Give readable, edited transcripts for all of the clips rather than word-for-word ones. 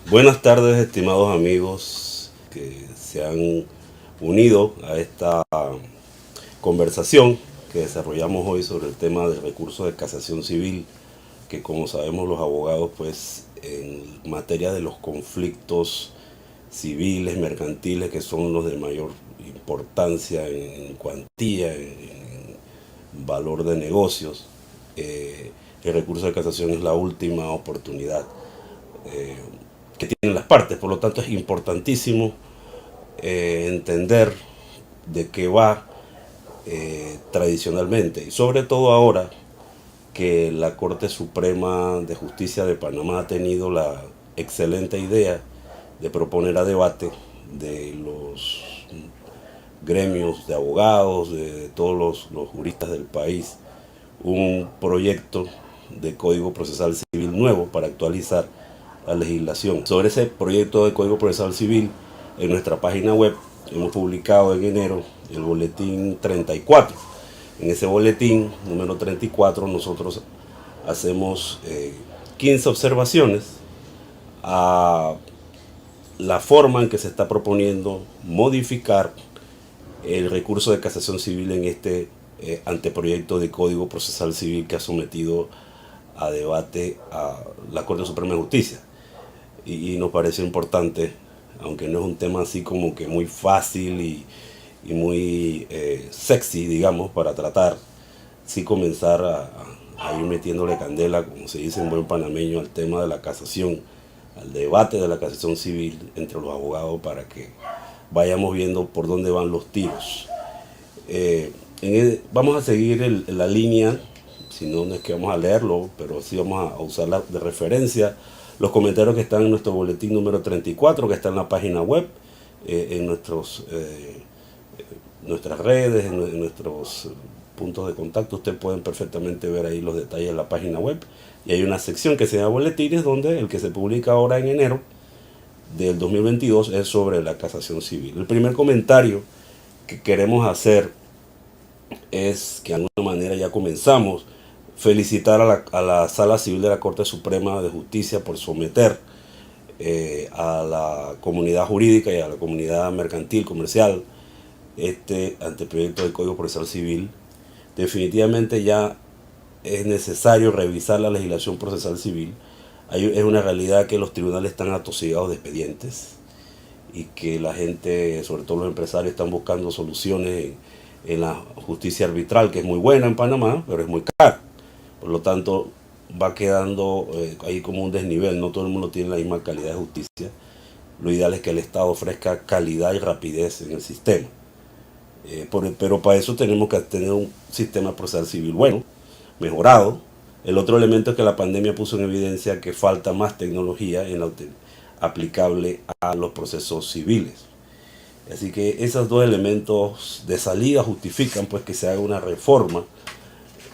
Buenas tardes, estimados amigos que se han unido a esta conversación que desarrollamos hoy sobre el tema del recurso de casación civil, que como sabemos los abogados, pues en materia de los conflictos civiles, mercantiles, que son los de mayor importancia en cuantía, en valor de negocios, el recurso de casación es la última oportunidad eh, que tienen las partes. Por lo tanto, es importantísimo entender de qué va tradicionalmente, y sobre todo ahora que la Corte Suprema de Justicia de Panamá ha tenido la excelente idea de proponer a debate de los gremios de abogados, de todos los juristas del país, un proyecto de Código Procesal Civil nuevo para actualizar la legislación. Sobre ese proyecto de Código Procesal Civil, en nuestra página web hemos publicado en enero el boletín 34. En ese boletín número 34 nosotros hacemos 15 observaciones a la forma en que se está proponiendo modificar el recurso de casación civil en este anteproyecto de Código Procesal Civil que ha sometido a debate a la Corte Suprema de Justicia. Y nos pareció importante, aunque no es un tema así como que muy fácil y muy sexy, digamos, para tratar, sí comenzar a ir metiéndole candela, como se dice en buen panameño, al tema de la casación, al debate de la casación civil entre los abogados, para que vayamos viendo por dónde van los tiros. Vamos a seguir la línea, si no, no es que vamos a leerlo, pero sí vamos a usarla de referencia, los comentarios que están en nuestro boletín número 34, que está en la página web, en nuestras redes, en nuestros puntos de contacto. Ustedes pueden perfectamente ver ahí los detalles de la página web. Y hay una sección que se llama boletines, donde el que se publica ahora en enero del 2022 es sobre la casación civil. El primer comentario que queremos hacer es que de alguna manera ya comenzamos felicitar a la Sala Civil de la Corte Suprema de Justicia por someter a la comunidad jurídica y a la comunidad mercantil, comercial, este anteproyecto del Código Procesal Civil. Definitivamente ya es necesario revisar la legislación procesal civil. Es una realidad que los tribunales están atosigados de expedientes y que la gente, sobre todo los empresarios, están buscando soluciones en la justicia arbitral, que es muy buena en Panamá, pero es muy cara. Por lo tanto, va quedando ahí como un desnivel. No todo el mundo tiene la misma calidad de justicia. Lo ideal es que el Estado ofrezca calidad y rapidez en el sistema. Pero para eso tenemos que tener un sistema procesal civil bueno, mejorado. El otro elemento es que la pandemia puso en evidencia que falta más tecnología aplicable a los procesos civiles. Así que esos dos elementos de salida justifican pues que se haga una reforma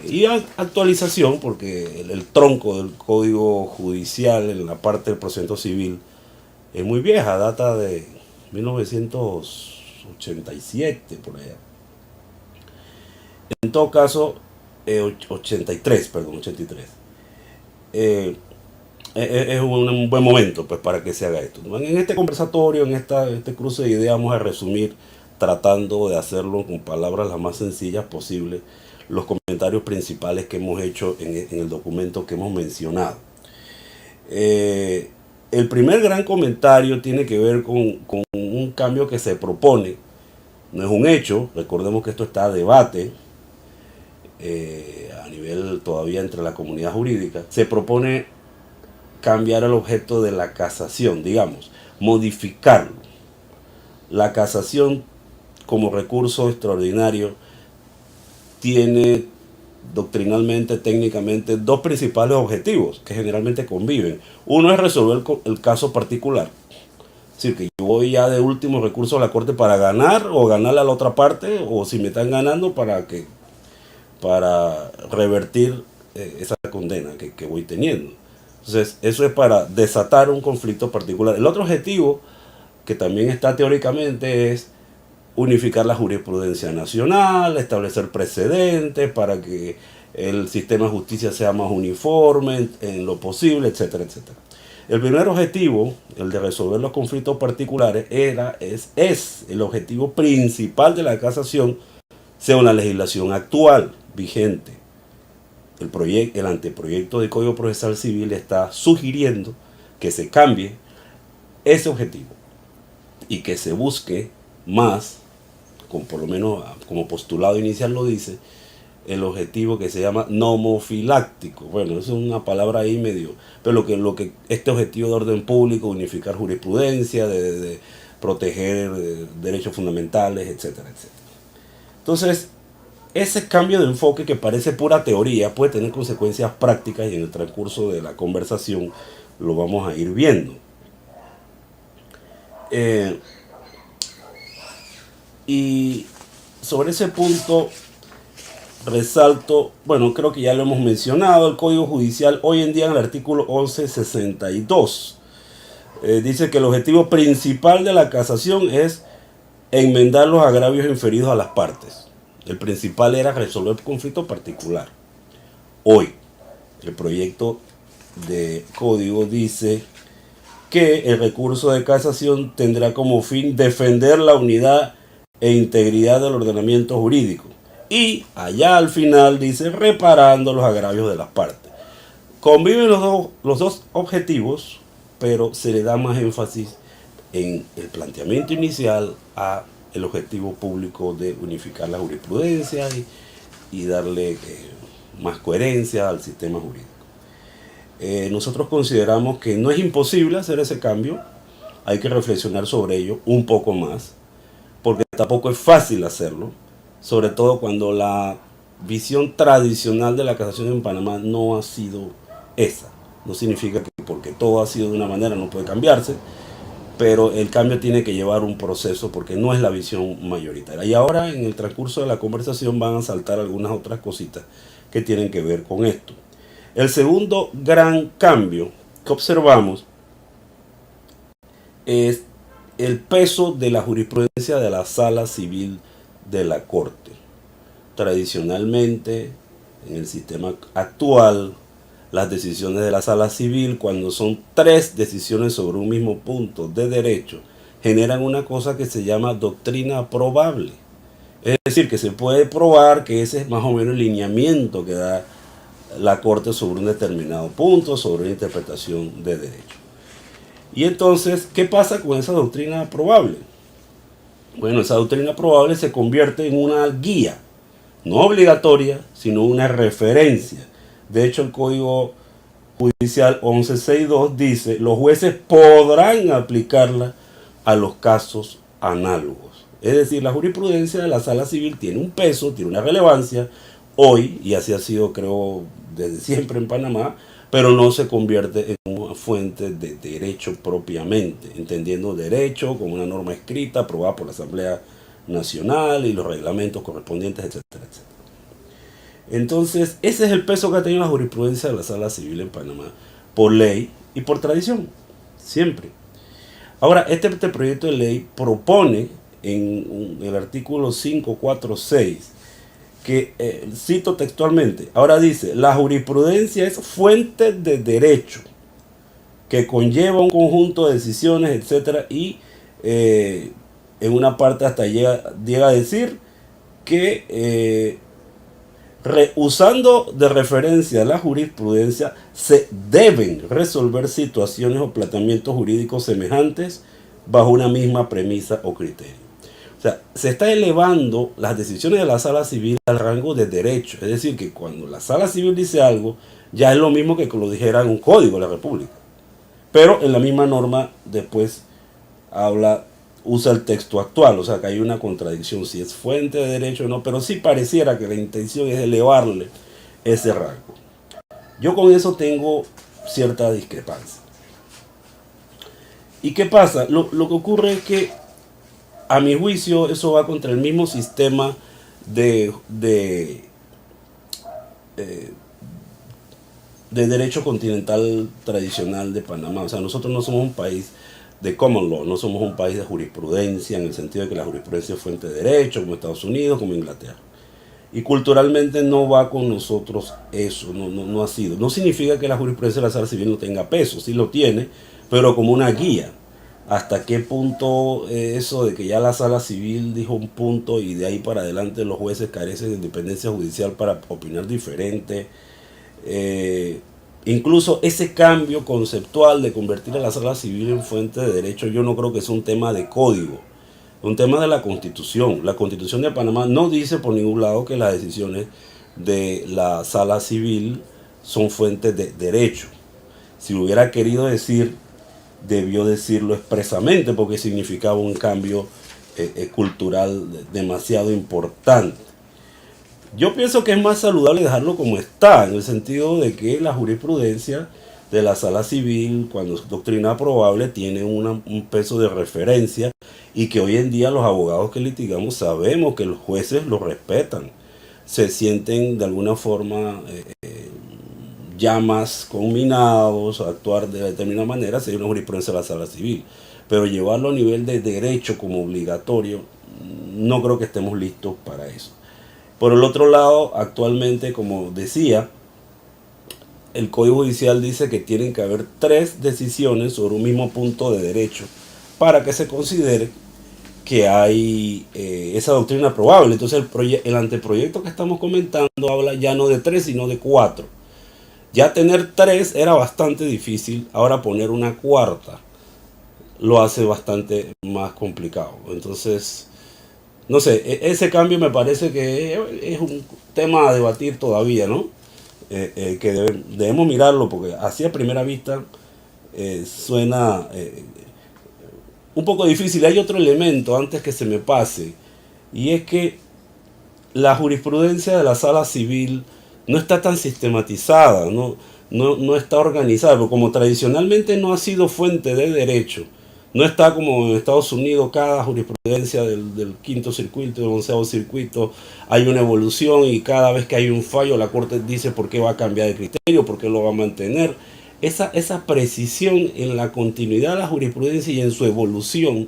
y actualización, porque el tronco del Código Judicial en la parte del procedimiento civil es muy vieja, data de 1987, por allá. En todo caso, 83, perdón, 83. Es un buen momento pues para que se haga esto. En este conversatorio, en este cruce de ideas, vamos a resumir, tratando de hacerlo con palabras las más sencillas posibles, los comentarios principales que hemos hecho en el documento que hemos mencionado. El primer gran comentario tiene que ver con un cambio que se propone. No es un hecho, recordemos que esto está a debate a nivel todavía entre la comunidad jurídica. Se propone cambiar el objeto de la casación, digamos, modificarlo. La casación como recurso extraordinario tiene doctrinalmente, técnicamente, dos principales objetivos que generalmente conviven. Uno es resolver el caso particular. Es decir, que yo voy ya de último recurso a la corte para ganar o ganarle a la otra parte, o si me están ganando para revertir esa condena que voy teniendo. Entonces, eso es para desatar un conflicto particular. El otro objetivo, que también está teóricamente, es unificar la jurisprudencia nacional, establecer precedentes para que el sistema de justicia sea más uniforme en lo posible, etcétera, etcétera. El primer objetivo, el de resolver los conflictos particulares, es el objetivo principal de la casación según la legislación actual vigente. El anteproyecto de Código Procesal Civil está sugiriendo que se cambie ese objetivo y que se busque más, por lo menos como postulado inicial lo dice, el objetivo que se llama nomofiláctico. Bueno, es una palabra ahí medio, pero lo que este objetivo de orden público, unificar jurisprudencia, de proteger derechos fundamentales, etcétera, etcétera. Entonces, ese cambio de enfoque que parece pura teoría puede tener consecuencias prácticas y en el transcurso de la conversación lo vamos a ir viendo. Y sobre ese punto resalto, bueno, creo que ya lo hemos mencionado, el Código Judicial hoy en día en el artículo 1162 dice que el objetivo principal de la casación es enmendar los agravios inferidos a las partes. El principal era resolver el conflicto particular. Hoy, el proyecto de código dice que el recurso de casación tendrá como fin defender la unidad e integridad del ordenamiento jurídico. Y allá al final dice reparando los agravios de las partes. Conviven los dos objetivos, pero se le da más énfasis en el planteamiento inicial a el objetivo público de unificar la jurisprudencia y darle más coherencia al sistema jurídico. Nosotros consideramos que no es imposible hacer ese cambio, hay que reflexionar sobre ello un poco más, porque tampoco es fácil hacerlo, sobre todo cuando la visión tradicional de la casación en Panamá no ha sido esa. No significa que porque todo ha sido de una manera no puede cambiarse, pero el cambio tiene que llevar un proceso porque no es la visión mayoritaria. Y ahora en el transcurso de la conversación van a saltar algunas otras cositas que tienen que ver con esto. El segundo gran cambio que observamos es el peso de la jurisprudencia de la Sala Civil de la Corte. Tradicionalmente, en el sistema actual, las decisiones de la Sala Civil, cuando son 3 decisiones sobre un mismo punto de derecho, generan una cosa que se llama doctrina probable. Es decir, que se puede probar que ese es más o menos el lineamiento que da la Corte sobre un determinado punto, sobre una interpretación de derecho. Y entonces, ¿qué pasa con esa doctrina probable? Bueno, esa doctrina probable se convierte en una guía, no obligatoria, sino una referencia. De hecho, el Código Judicial 1162 dice, los jueces podrán aplicarla a los casos análogos. Es decir, la jurisprudencia de la Sala Civil tiene un peso, tiene una relevancia hoy, y así ha sido, creo, desde siempre en Panamá, pero no se convierte en una fuente de derecho propiamente, entendiendo derecho como una norma escrita, aprobada por la Asamblea Nacional y los reglamentos correspondientes, etcétera, etcétera. Entonces, ese es el peso que ha tenido la jurisprudencia de la Sala Civil en Panamá, por ley y por tradición, siempre. Ahora, este proyecto de ley propone en el artículo 546, que cito textualmente, ahora dice, la jurisprudencia es fuente de derecho, que conlleva un conjunto de decisiones, etcétera, y en una parte hasta llega a decir que usando de referencia la jurisprudencia, se deben resolver situaciones o planteamientos jurídicos semejantes bajo una misma premisa o criterio. O sea, se está elevando las decisiones de la Sala Civil al rango de derecho. Es decir, que cuando la Sala Civil dice algo, ya es lo mismo que lo dijera en un código de la República. Pero en la misma norma después usa el texto actual, o sea que hay una contradicción si es fuente de derecho o no, pero sí pareciera que la intención es elevarle ese rango. Yo con eso tengo cierta discrepancia. ¿Y qué pasa? Lo que ocurre es que, a mi juicio, eso va contra el mismo sistema de derecho continental tradicional de Panamá. O sea, nosotros no somos un país de common law, no somos un país de jurisprudencia en el sentido de que la jurisprudencia es fuente de derecho, como Estados Unidos, como Inglaterra. Y culturalmente no va con nosotros eso, no ha sido. No significa que la jurisprudencia de la sala civil no tenga peso, sí lo tiene, pero como una guía. Hasta qué punto eso de que ya la sala civil dijo un punto y de ahí para adelante los jueces carecen de independencia judicial para opinar diferente. Eh, Incluso ese cambio conceptual de convertir a la sala civil en fuente de derecho, yo no creo que sea un tema de código, un tema de la Constitución. La Constitución de Panamá no dice por ningún lado que las decisiones de la sala civil son fuentes de derecho. Si hubiera querido decir, debió decirlo expresamente porque significaba un cambio cultural demasiado importante. Yo pienso que es más saludable dejarlo como está, en el sentido de que la jurisprudencia de la sala civil, cuando es doctrina probable, tiene un peso de referencia y que hoy en día los abogados que litigamos sabemos que los jueces lo respetan, se sienten de alguna forma ya más conminados a actuar de determinada manera, sería una jurisprudencia de la sala civil. Pero llevarlo a nivel de derecho como obligatorio, no creo que estemos listos para eso. Por el otro lado, actualmente, como decía, el Código Judicial dice que tienen que haber 3 decisiones sobre un mismo punto de derecho para que se considere que hay esa doctrina probable. Entonces el anteproyecto que estamos comentando habla ya no de 3 sino de 4. Ya tener 3 era bastante difícil, ahora poner una cuarta lo hace bastante más complicado. Entonces, no sé, ese cambio me parece que es un tema a debatir todavía, ¿no? Que debemos mirarlo porque así a primera vista suena un poco difícil. Hay otro elemento antes que se me pase, y es que la jurisprudencia de la sala civil no está tan sistematizada, no está organizada, porque como tradicionalmente no ha sido fuente de derecho, no está como en Estados Unidos, cada jurisprudencia del quinto circuito, del 11º circuito, hay una evolución y cada vez que hay un fallo la Corte dice por qué va a cambiar de criterio, por qué lo va a mantener. Esa precisión en la continuidad de la jurisprudencia y en su evolución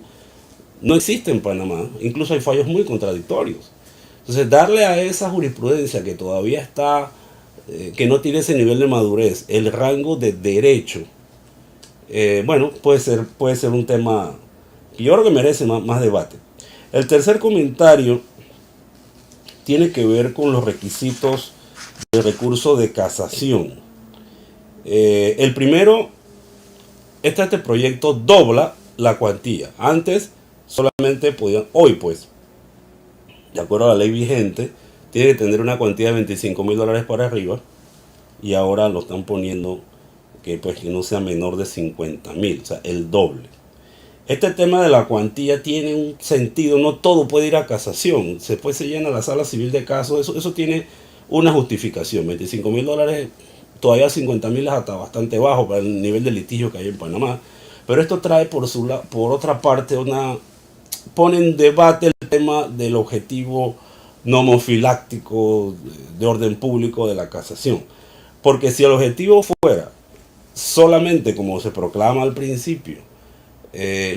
no existe en Panamá. Incluso hay fallos muy contradictorios. Entonces, darle a esa jurisprudencia que todavía está, que no tiene ese nivel de madurez, el rango de derecho, bueno, puede ser un tema que yo creo que merece más debate. El tercer comentario tiene que ver con los requisitos de recurso de casación. El primero, este proyecto dobla la cuantía. Antes solamente podían, hoy pues, de acuerdo a la ley vigente, tiene que tener una cuantía de $25,000 para arriba, y ahora lo están poniendo que no sea menor de 50,000, o sea, el doble. Este tema de la cuantía tiene un sentido, no todo puede ir a casación, después se llena la sala civil de casos, eso tiene una justificación. $25,000, todavía 50,000 es hasta bastante bajo para el nivel de litigio que hay en Panamá, pero esto trae por otra parte pone en debate el tema del objetivo nomofiláctico de orden público de la casación. Porque si el objetivo fuera solamente, como se proclama al principio,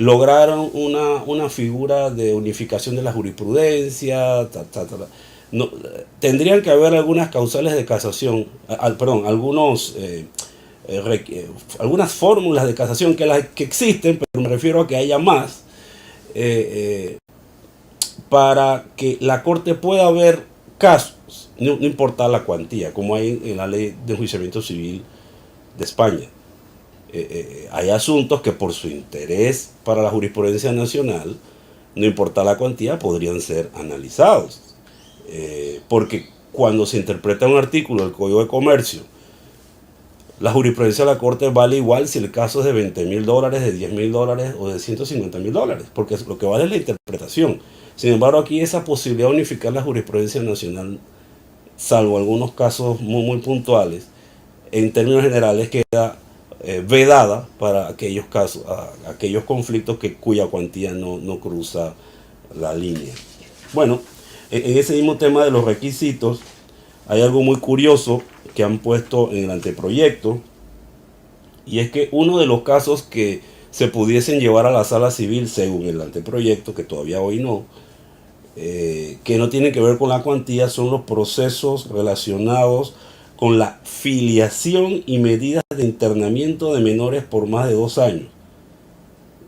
lograron una figura de unificación de la jurisprudencia, no, tendrían que haber algunas causales de casación, algunas fórmulas de casación que existen, pero me refiero a que haya más, para que la Corte pueda ver casos, no importa la cuantía, como hay en la ley de enjuiciamiento civil de España. Hay asuntos que por su interés para la jurisprudencia nacional, no importa la cuantía, podrían ser analizados. Porque cuando se interpreta un artículo del Código de Comercio, la jurisprudencia de la Corte vale igual si el caso es de $20,000, de $10,000 o de $150,000, porque lo que vale es la interpretación. Sin embargo, aquí esa posibilidad de unificar la jurisprudencia nacional, salvo algunos casos muy puntuales, en términos generales queda vedada para aquellos casos, aquellos conflictos cuya cuantía no cruza la línea. Bueno, en ese mismo tema de los requisitos, hay algo muy curioso que han puesto en el anteproyecto, y es que uno de los casos que se pudiesen llevar a la sala civil según el anteproyecto, que todavía hoy no, que no tienen que ver con la cuantía, son los procesos relacionados con la filiación y medidas de internamiento de menores por más de 2 años.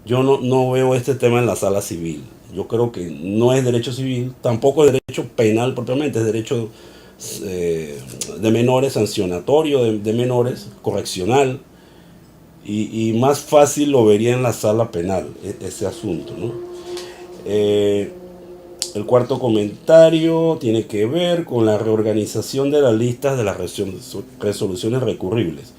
Yo no veo este tema en la sala civil. Yo creo que no es derecho civil, tampoco es derecho penal propiamente, es derecho eh, de menores, sancionatorio de menores, correccional, y más fácil lo vería en la sala penal, ese asunto, ¿no? Eh, el cuarto comentario tiene que ver con la reorganización de las listas de las resoluciones recurribles.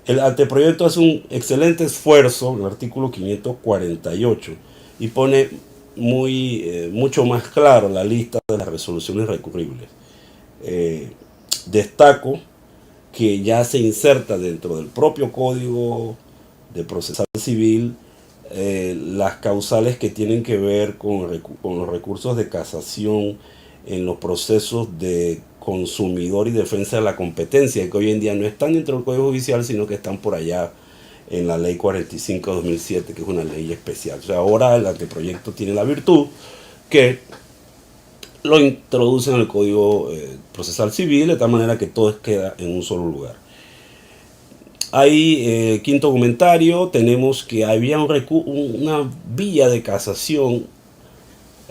El anteproyecto hace un excelente esfuerzo, el artículo 548, y pone mucho más claro la lista de las resoluciones recurribles. Eh, Destaco que ya se inserta dentro del propio Código de Procesal Civil las causales que tienen que ver con los recursos de casación en los procesos de consumidor y defensa de la competencia, que hoy en día no están dentro del Código Judicial, sino que están por allá en la Ley 45/2007, que es una ley especial. O sea, ahora el anteproyecto tiene la virtud que lo introduce en el Código Procesal Civil, de tal manera que todo queda en un solo lugar. Ahí, quinto comentario, tenemos que había una vía de casación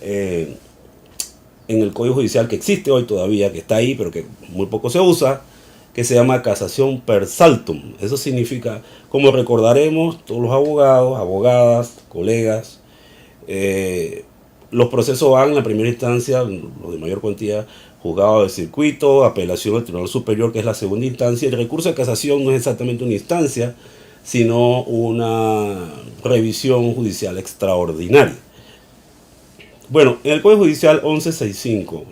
eh, en el Código Judicial que existe hoy todavía, que está ahí, pero que muy poco se usa, que se llama casación per saltum. Eso significa, como recordaremos, todos los abogados, abogadas, colegas, los procesos van en la primera instancia, los de mayor cuantía, juzgado de circuito, apelación al Tribunal Superior, que es la segunda instancia. El recurso de casación no es exactamente una instancia, sino una revisión judicial extraordinaria. Bueno, en el Código Judicial 1165,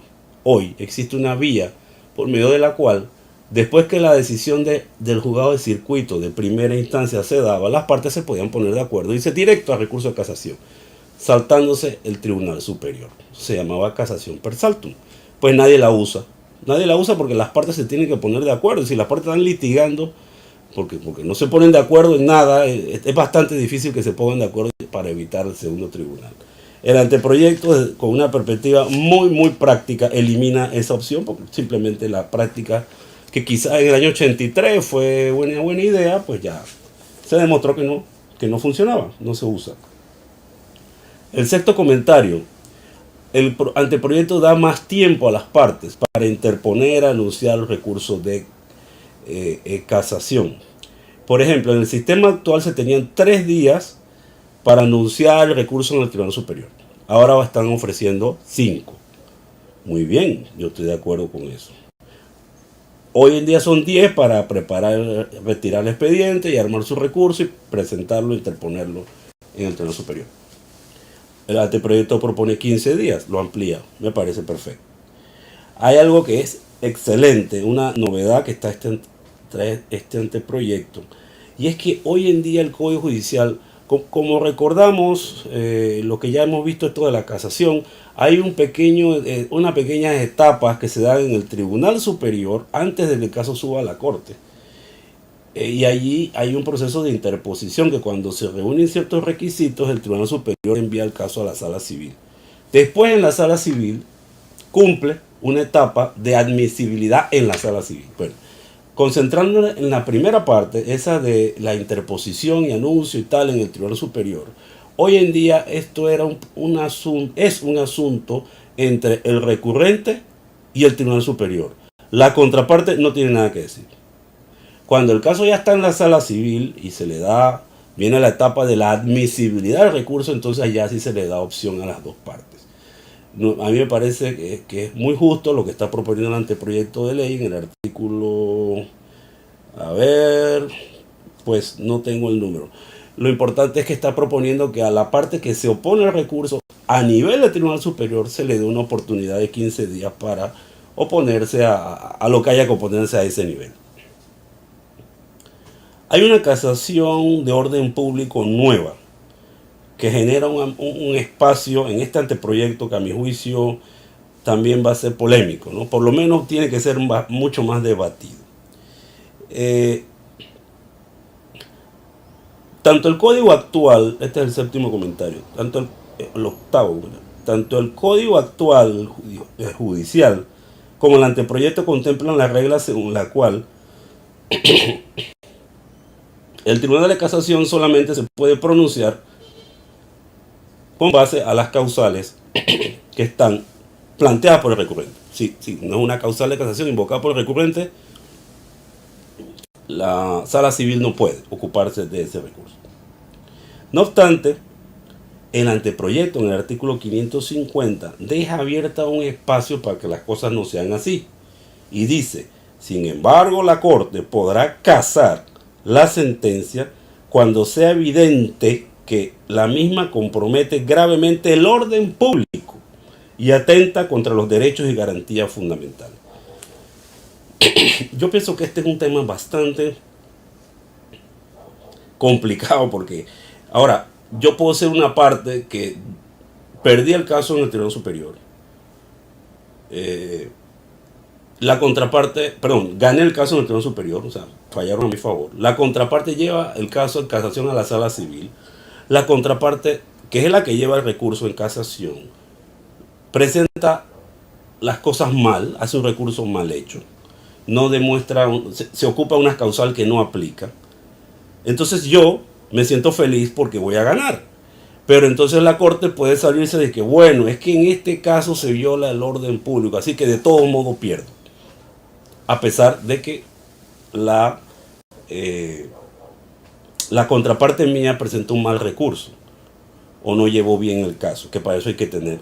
hoy existe una vía por medio de la cual, después que la decisión del juzgado de circuito de primera instancia se daba, las partes se podían poner de acuerdo y irse directo a recurso de casación, saltándose el Tribunal Superior. Se llamaba casación per saltum. Pues nadie la usa. Nadie la usa porque las partes se tienen que poner de acuerdo. Si las partes están litigando porque no se ponen de acuerdo en nada, es bastante difícil que se pongan de acuerdo para evitar el segundo tribunal. El anteproyecto, con una perspectiva muy práctica, elimina esa opción porque simplemente la práctica, que quizá en el año 83 fue buena idea, pues ya se demostró que no funcionaba, no se usa. El sexto comentario: el anteproyecto da más tiempo a las partes para interponer, anunciar los recursos de casación. Por ejemplo, en el sistema actual se tenían 3 días para anunciar el recurso en el Tribunal Superior. Ahora están ofreciendo 5. Muy bien, yo estoy de acuerdo con eso. Hoy en día son 10 para preparar, retirar el expediente y armar su recurso y presentarlo, interponerlo en el Tribunal Superior. El anteproyecto propone 15 días, lo amplía, me parece perfecto. Hay algo que es excelente, una novedad que está este anteproyecto, y es que hoy en día el Código Judicial, como recordamos lo que ya hemos visto, esto de la casación, hay unas pequeñas etapas que se dan en el Tribunal Superior antes de que el caso suba a la Corte. Y allí hay un proceso de interposición que, cuando se reúnen ciertos requisitos, el Tribunal Superior envía el caso a la Sala Civil. Después, en la Sala Civil cumple una etapa de admisibilidad en la Sala Civil. Bueno, concentrándonos en la primera parte, esa de la interposición y anuncio y tal en el Tribunal Superior, hoy en día esto es un asunto entre el recurrente y el Tribunal Superior. La contraparte no tiene nada que decir. Cuando el caso ya está en la Sala Civil y viene la etapa de la admisibilidad del recurso, entonces ya sí se le da opción a las dos partes. A mí me parece que es muy justo lo que está proponiendo el anteproyecto de ley en el artículo, pues no tengo el número. Lo importante es que está proponiendo que a la parte que se opone al recurso a nivel del Tribunal Superior se le dé una oportunidad de 15 días para oponerse a lo que haya que oponerse a ese nivel. Hay una casación de orden público nueva que genera un espacio en este anteproyecto que, a mi juicio, también va a ser polémico, ¿no? Por lo menos tiene que ser mucho más debatido. Tanto el código actual, este es el séptimo comentario, tanto el octavo, tanto el código actual judicial como el anteproyecto contemplan la regla según la cual el Tribunal de Casación solamente se puede pronunciar con base a las causales que están planteadas por el recurrente. Si no es una causal de casación invocada por el recurrente, la sala civil no puede ocuparse de ese recurso. No obstante, el anteproyecto en el artículo 550 deja abierta un espacio para que las cosas no sean así. Y dice, sin embargo, la Corte podrá casar la sentencia cuando sea evidente que la misma compromete gravemente el orden público y atenta contra los derechos y garantías fundamentales. Yo pienso que este es un tema bastante complicado porque ahora yo puedo ser una parte que perdí el caso en el Tribunal Superior. La contraparte, perdón, gané el caso en el Tribunal Superior, o sea, fallaron a mi favor. La contraparte lleva el caso en casación a la sala civil. La contraparte, que es la que lleva el recurso en casación, presenta las cosas mal, hace un recurso mal hecho, no demuestra, se ocupa una causal que no aplica. Entonces yo me siento feliz porque voy a ganar. Pero entonces la Corte puede salirse de que, bueno, es que en este caso se viola el orden público, así que de todo modo pierdo. A pesar de que la contraparte mía presentó un mal recurso o no llevó bien el caso, que para eso hay que tener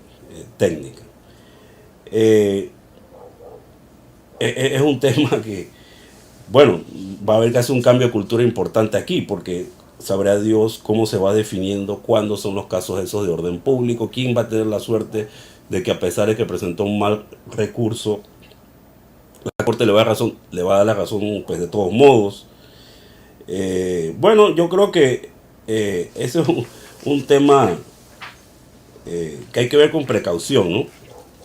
técnica. Es un tema que, bueno, va a haber que hacer un cambio de cultura importante aquí, porque sabrá Dios cómo se va definiendo cuándo son los casos esos de orden público, quién va a tener la suerte de que a pesar de que presentó un mal recurso, la Corte le va a dar la razón pues de todos modos. Bueno, yo creo que ese es un tema que hay que ver con precaución, ¿no?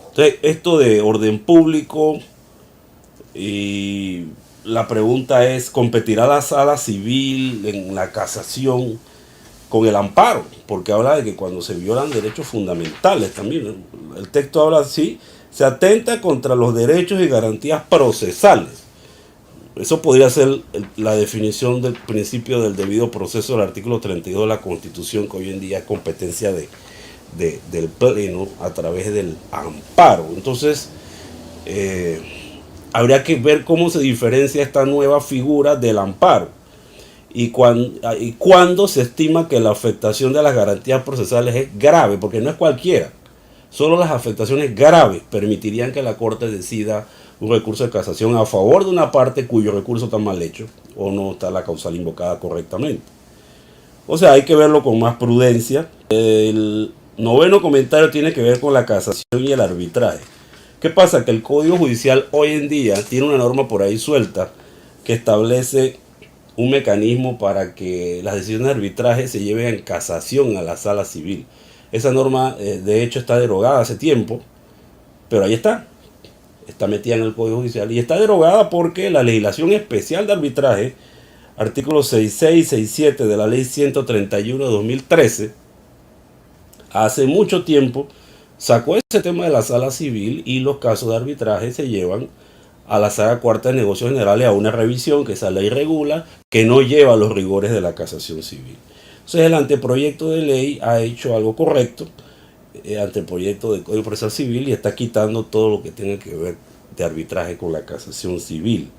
Entonces, esto de orden público, y la pregunta es, ¿competirá la sala civil en la casación con el amparo? Porque habla de que cuando se violan derechos fundamentales también, el texto habla así, se atenta contra los derechos y garantías procesales. Eso podría ser la definición del principio del debido proceso del artículo 32 de la Constitución, que hoy en día es competencia del Pleno a través del amparo. Entonces, habría que ver cómo se diferencia esta nueva figura del amparo y cuándo se estima que la afectación de las garantías procesales es grave, porque no es cualquiera. Solo las afectaciones graves permitirían que la Corte decida un recurso de casación a favor de una parte cuyo recurso está mal hecho o no está la causal invocada correctamente. O sea, hay que verlo con más prudencia. El noveno comentario tiene que ver con la casación y el arbitraje. ¿Qué pasa? Que el Código Judicial hoy en día tiene una norma por ahí suelta que establece un mecanismo para que las decisiones de arbitraje se lleven en casación a la sala civil. Esa norma, de hecho, está derogada hace tiempo, pero ahí está metida en el Código Judicial y está derogada porque la legislación especial de arbitraje, artículo 66 y 67 de la ley 131 de 2013, hace mucho tiempo sacó ese tema de la sala civil y los casos de arbitraje se llevan a la sala cuarta de negocios generales a una revisión que esa ley regula, que no lleva los rigores de la casación civil. Entonces el anteproyecto de ley ha hecho algo correcto, anteproyecto de Código Procesal Civil, y está quitando todo lo que tiene que ver de arbitraje con la casación civil.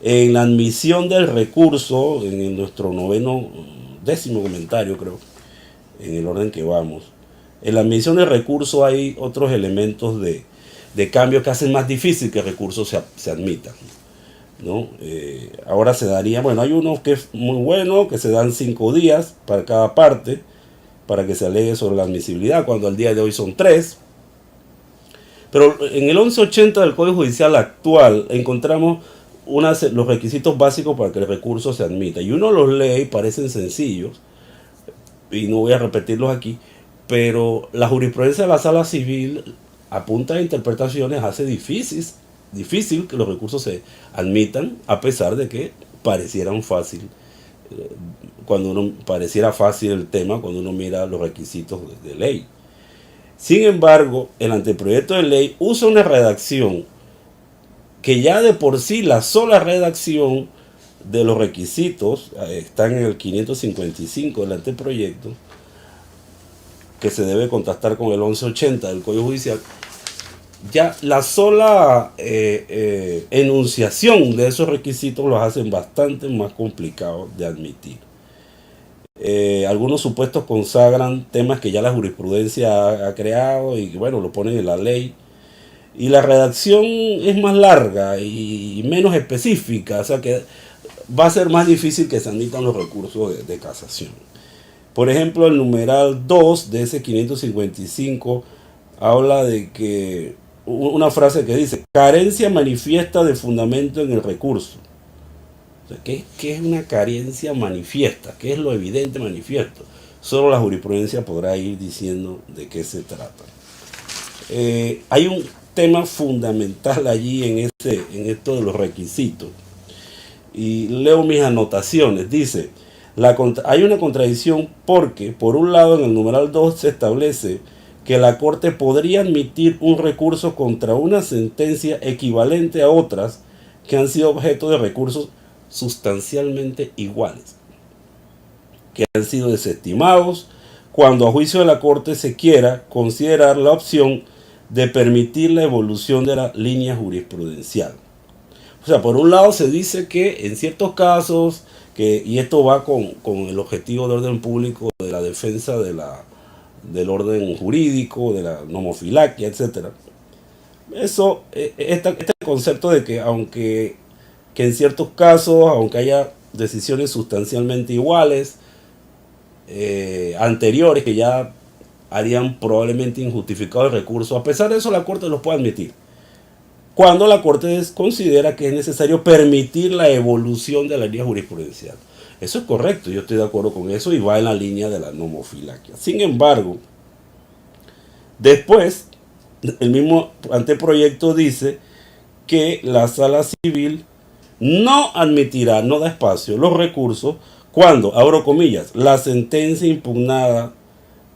En la admisión del recurso, en nuestro décimo comentario creo, en el orden que vamos, en la admisión del recurso hay otros elementos de cambio que hacen más difícil que el recurso se admita, ¿no? Ahora se daría, bueno, hay uno que es muy bueno, que se dan 5 días para cada parte, para que se alegue sobre la admisibilidad, cuando al día de hoy son 3. Pero en el 1180 del Código Judicial actual encontramos los requisitos básicos para que el recurso se admita. Y uno los lee y parecen sencillos, y no voy a repetirlos aquí, pero la jurisprudencia de la sala civil, a punta de interpretaciones, hace difícil que los recursos se admitan, a pesar de que parecieran fácil. Pareciera fácil el tema cuando uno mira los requisitos de ley. Sin embargo, el anteproyecto de ley usa una redacción que ya de por sí la sola redacción de los requisitos está en el 555 del anteproyecto, que se debe contactar con el 1180 del Código Judicial. Ya la sola enunciación de esos requisitos los hacen bastante más complicados de admitir. Algunos supuestos consagran temas que ya la jurisprudencia ha creado y bueno, lo ponen en la ley. Y la redacción es más larga y menos específica, o sea que va a ser más difícil que se admitan los recursos de casación. Por ejemplo, el numeral 2 de ese 555 habla de que una frase que dice carencia manifiesta de fundamento en el recurso. O sea, ¿qué es una carencia manifiesta? ¿Qué es lo evidente manifiesto? Solo la jurisprudencia podrá ir diciendo de qué se trata. Hay un tema fundamental allí en esto de los requisitos. Y leo mis anotaciones. Dice, hay una contradicción porque, por un lado, en el numeral 2 se establece que la Corte podría admitir un recurso contra una sentencia equivalente a otras que han sido objeto de recursos sustancialmente iguales, que han sido desestimados cuando a juicio de la Corte se quiera considerar la opción de permitir la evolución de la línea jurisprudencial. O sea, por un lado se dice que en ciertos casos, y esto va con el objetivo de orden público, de la defensa del orden jurídico, de la nomofilaquia, etc. Este concepto de que que en ciertos casos, aunque haya decisiones sustancialmente iguales, anteriores, que ya harían probablemente injustificado el recurso, a pesar de eso la Corte los puede admitir. Cuando la Corte considera que es necesario permitir la evolución de la línea jurisprudencial. Eso es correcto, yo estoy de acuerdo con eso y va en la línea de la nomofilaquia. Sin embargo, después, el mismo anteproyecto dice que la Sala Civil no admitirá, no da espacio, los recursos cuando, abro comillas, la sentencia impugnada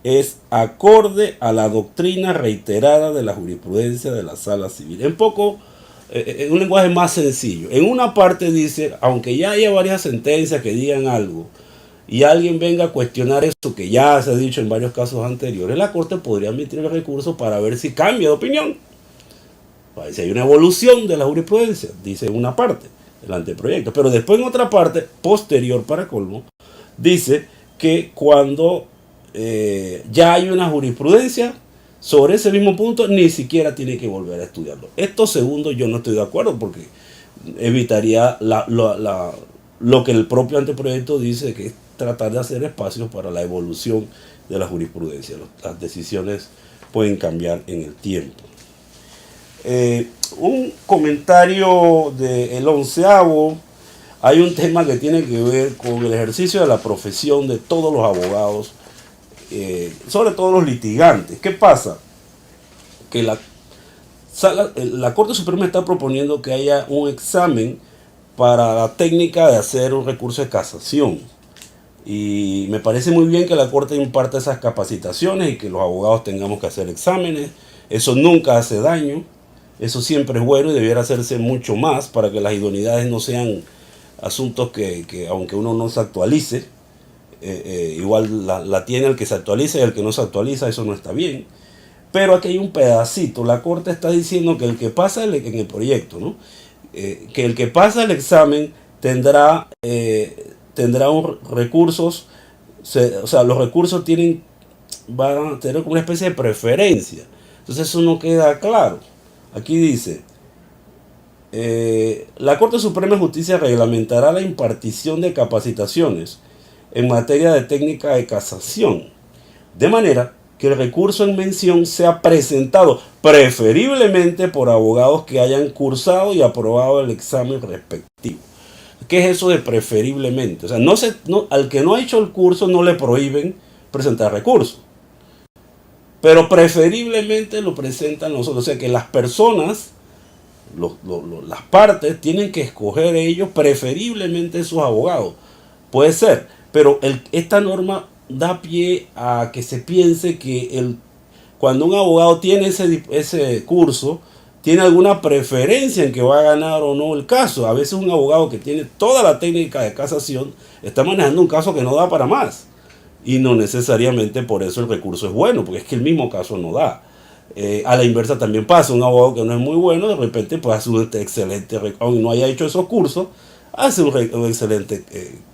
es acorde a la doctrina reiterada de la jurisprudencia de la Sala Civil. En un lenguaje más sencillo. En una parte dice, aunque ya haya varias sentencias que digan algo y alguien venga a cuestionar eso que ya se ha dicho en varios casos anteriores, la Corte podría admitir el recurso para ver si cambia de opinión. Para ver si hay una evolución de la jurisprudencia, dice en una parte el anteproyecto. Pero después en otra parte, posterior para colmo, dice que cuando ya hay una jurisprudencia sobre ese mismo punto, ni siquiera tiene que volver a estudiarlo. Esto segundo yo no estoy de acuerdo porque evitaría lo que el propio anteproyecto dice, que es tratar de hacer espacios para la evolución de la jurisprudencia. Las decisiones pueden cambiar en el tiempo. Un comentario del 11avo. Hay un tema que tiene que ver con el ejercicio de la profesión de todos los abogados, sobre todo los litigantes. ¿Qué pasa? Que la Corte Suprema está proponiendo que haya un examen para la técnica de hacer un recurso de casación. Y me parece muy bien que la Corte imparta esas capacitaciones y que los abogados tengamos que hacer exámenes. Eso nunca hace daño. Eso siempre es bueno y debiera hacerse mucho más para que las idoneidades no sean asuntos que aunque uno no se actualice, igual la tiene el que se actualiza y el que no se actualiza, eso no está bien. Pero aquí hay un pedacito. La Corte está diciendo que el que pasa en el proyecto, ¿no? Que el que pasa el examen tendrá recursos, o sea, los recursos van a tener como una especie de preferencia. Entonces eso no queda claro. Aquí dice, la Corte Suprema de Justicia reglamentará la impartición de capacitaciones en materia de técnica de casación, de manera que el recurso en mención sea presentado preferiblemente por abogados que hayan cursado y aprobado el examen respectivo. ¿Qué es eso de preferiblemente? O sea, al que no ha hecho el curso no le prohíben presentar recursos, pero preferiblemente lo presentan nosotros. O sea que las personas, las partes, tienen que escoger ellos preferiblemente sus abogados. Puede ser, pero esta norma da pie a que se piense que cuando un abogado tiene ese curso, tiene alguna preferencia en que va a ganar o no el caso. A veces un abogado que tiene toda la técnica de casación está manejando un caso que no da para más. Y no necesariamente por eso el recurso es bueno, porque es que el mismo caso no da. A la inversa también pasa, un abogado que no es muy bueno, de repente pues hace un excelente, aunque no haya hecho esos cursos, hace un excelente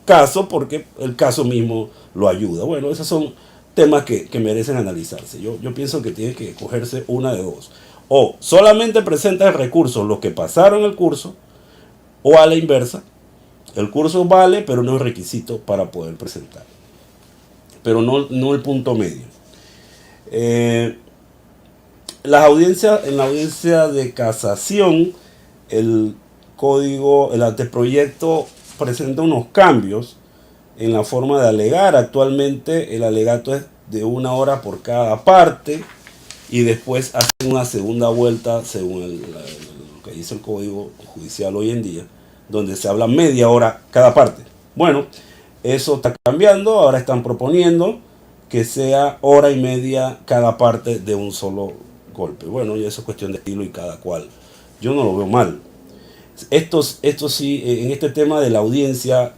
caso porque el caso mismo lo ayuda. Bueno, esos son temas que merecen analizarse. Yo pienso que tiene que cogerse una de dos. O solamente presenta el recurso los que pasaron el curso, o a la inversa, el curso vale, pero no es requisito para poder presentar. Pero no el punto medio. Las audiencias, en la audiencia de casación, el anteproyecto presenta unos cambios en la forma de alegar. Actualmente el alegato es de 1 hora por cada parte y después hacen una segunda vuelta según lo que dice el Código Judicial hoy en día, donde se habla media hora cada parte. Bueno, eso está cambiando, ahora están proponiendo que sea 1 hora y media cada parte de un solo golpe. Bueno, y eso es cuestión de estilo y cada cual. Yo no lo veo mal. Esto sí, en este tema de la audiencia,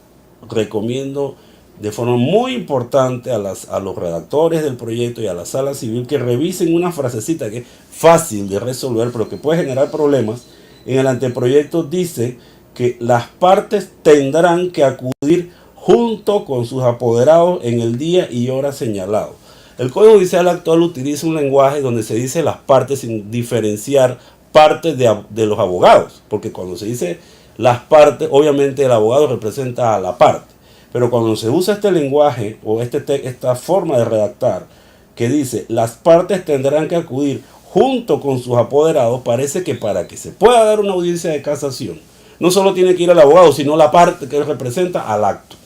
recomiendo de forma muy importante a los redactores del proyecto y a la sala civil que revisen una frasecita que es fácil de resolver, pero que puede generar problemas. En el anteproyecto dice que las partes tendrán que acudir junto con sus apoderados en el día y hora señalado. El Código Judicial actual utiliza un lenguaje donde se dice las partes sin diferenciar partes de los abogados, porque cuando se dice las partes, obviamente el abogado representa a la parte, pero cuando se usa este lenguaje o esta forma de redactar que dice las partes tendrán que acudir junto con sus apoderados, parece que para que se pueda dar una audiencia de casación no solo tiene que ir el abogado, sino la parte que representa al acto,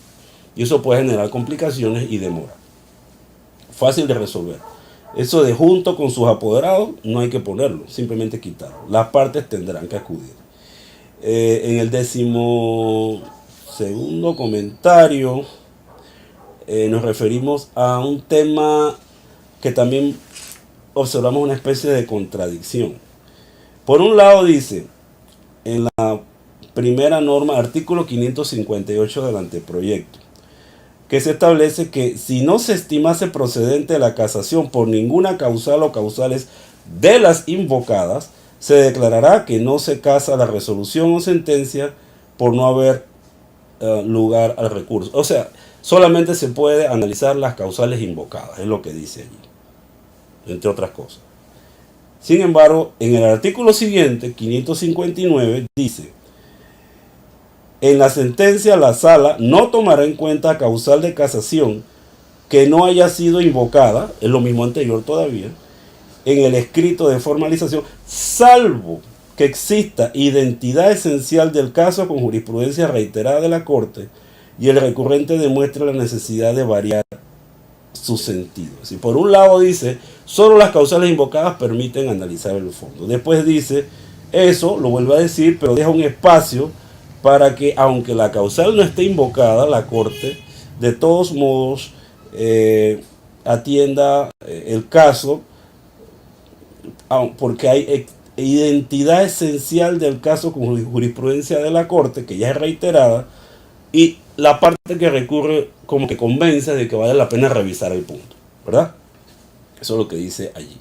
y eso puede generar complicaciones y demora. Fácil de resolver. Eso de junto con sus apoderados no hay que ponerlo, simplemente quitarlo. Las partes tendrán que acudir. En el 12º comentario nos referimos a un tema que también observamos una especie de contradicción. Por un lado dice, en la primera norma, artículo 558 del anteproyecto, que se establece que si no se estimase procedente la casación por ninguna causal o causales de las invocadas, se declarará que no se casa la resolución o sentencia por no haber lugar al recurso. O sea, solamente se puede analizar las causales invocadas, es lo que dice allí, entre otras cosas. Sin embargo, en el artículo siguiente, 559, dice: en la sentencia, la sala no tomará en cuenta causal de casación que no haya sido invocada, es lo mismo anterior todavía, en el escrito de formalización, salvo que exista identidad esencial del caso con jurisprudencia reiterada de la Corte y el recurrente demuestre la necesidad de variar su sentido. Si por un lado dice, solo las causales invocadas permiten analizar el fondo. Después dice, eso lo vuelve a decir, pero deja un espacio para que, aunque la causal no esté invocada, la Corte de todos modos atienda el caso, porque hay identidad esencial del caso con jurisprudencia de la Corte, que ya es reiterada, y la parte que recurre como que convence de que vale la pena revisar el punto, ¿verdad? Eso es lo que dice allí.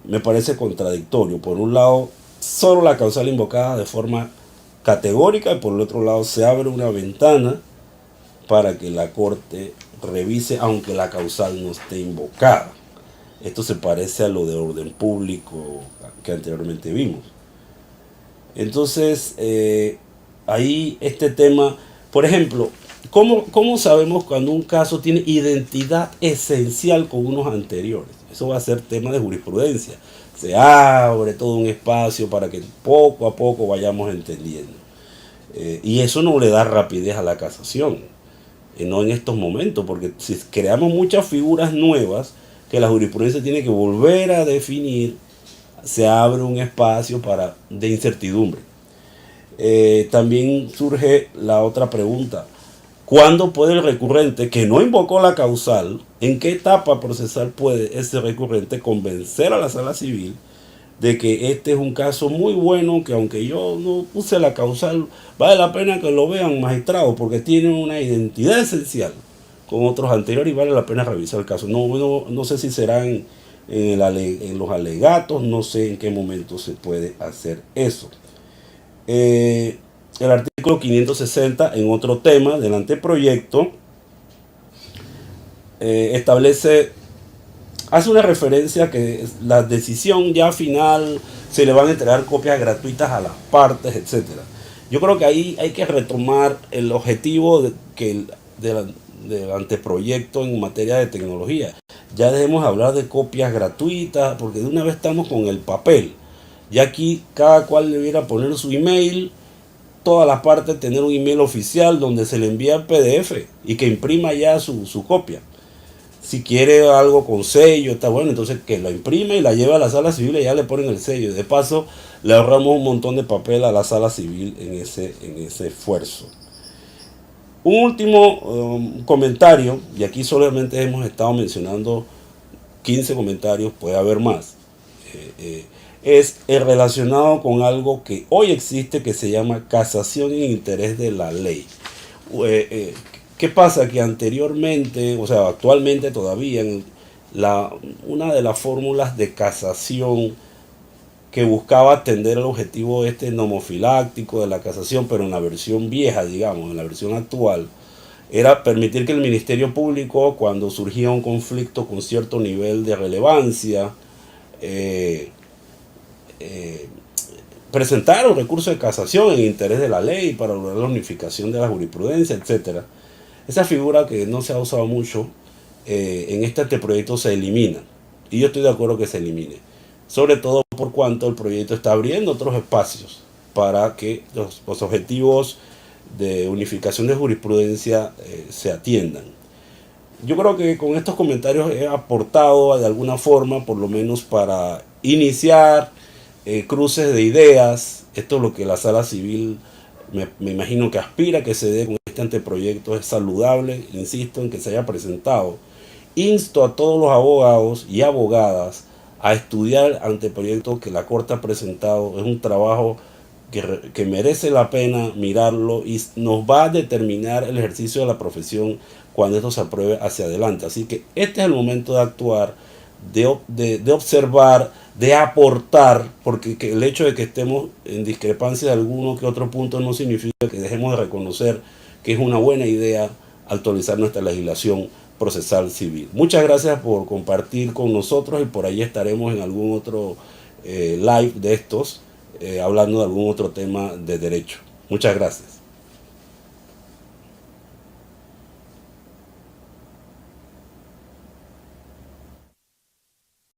Me parece contradictorio. Por un lado, solo la causal invocada de forma categórica, y por el otro lado se abre una ventana para que la Corte revise aunque la causal no esté invocada. Esto se parece a lo de orden público que anteriormente vimos. Entonces, ahí este tema, por ejemplo, ¿cómo sabemos cuando un caso tiene identidad esencial con unos anteriores? Eso va a ser tema de jurisprudencia. Se abre todo un espacio para que poco a poco vayamos entendiendo. Y eso no le da rapidez a la casación, no en estos momentos, porque si creamos muchas figuras nuevas que la jurisprudencia tiene que volver a definir, se abre un espacio de incertidumbre. También surge la otra pregunta: ¿Cuándo puede el recurrente que no invocó la causal, en qué etapa procesal puede ese recurrente convencer a la sala civil de que este es un caso muy bueno, que aunque yo no puse la causal, vale la pena que lo vean, magistrado, porque tiene una identidad esencial con otros anteriores y vale la pena revisar el caso? No sé si será en los alegatos, no sé en qué momento se puede hacer eso. El artículo 560, en otro tema del anteproyecto, hace una referencia a que la decisión ya final se le van a entregar copias gratuitas a las partes, etcétera. Yo creo que ahí hay que retomar el objetivo del anteproyecto en materia de tecnología. Ya debemos hablar de copias gratuitas, porque de una vez estamos con el papel. Ya aquí cada cual debiera poner su email, todas las partes tener un email oficial donde se le envía el PDF y que imprima ya su copia. Si quiere algo con sello, está bueno, entonces que la imprime y la lleve a la sala civil y ya le ponen el sello. De paso, le ahorramos un montón de papel a la sala civil en ese esfuerzo. Un último comentario, y aquí solamente hemos estado mencionando 15 comentarios, puede haber más. Es relacionado con algo que hoy existe que se llama casación en interés de la ley. ¿Qué pasa? Que anteriormente, o sea, actualmente todavía, una de las fórmulas de casación que buscaba atender el objetivo nomofiláctico de la casación, pero en la versión vieja, digamos, en la versión actual, era permitir que el Ministerio Público, cuando surgía un conflicto con cierto nivel de relevancia, presentara un recurso de casación en interés de la ley para lograr la unificación de la jurisprudencia, etc. Esa figura, que no se ha usado mucho, en este anteproyecto se elimina. Y yo estoy de acuerdo que se elimine. Sobre todo por cuanto el proyecto está abriendo otros espacios para que los objetivos de unificación de jurisprudencia se atiendan. Yo creo que con estos comentarios he aportado de alguna forma, por lo menos para iniciar cruces de ideas. Esto es lo que la sala civil me imagino que aspira que se dé con este anteproyecto. Es saludable, insisto, en que se haya presentado. Insto a todos los abogados y abogadas a estudiar el anteproyecto que la Corte ha presentado. Es un trabajo que merece la pena mirarlo y nos va a determinar el ejercicio de la profesión cuando esto se apruebe hacia adelante. Así que este es el momento de actuar, de observar, de aportar, porque el hecho de que estemos en discrepancia de alguno que otro punto no significa que dejemos de reconocer que es una buena idea actualizar nuestra legislación procesal civil. Muchas gracias por compartir con nosotros y por ahí estaremos en algún otro live de estos, hablando de algún otro tema de derecho. Muchas gracias.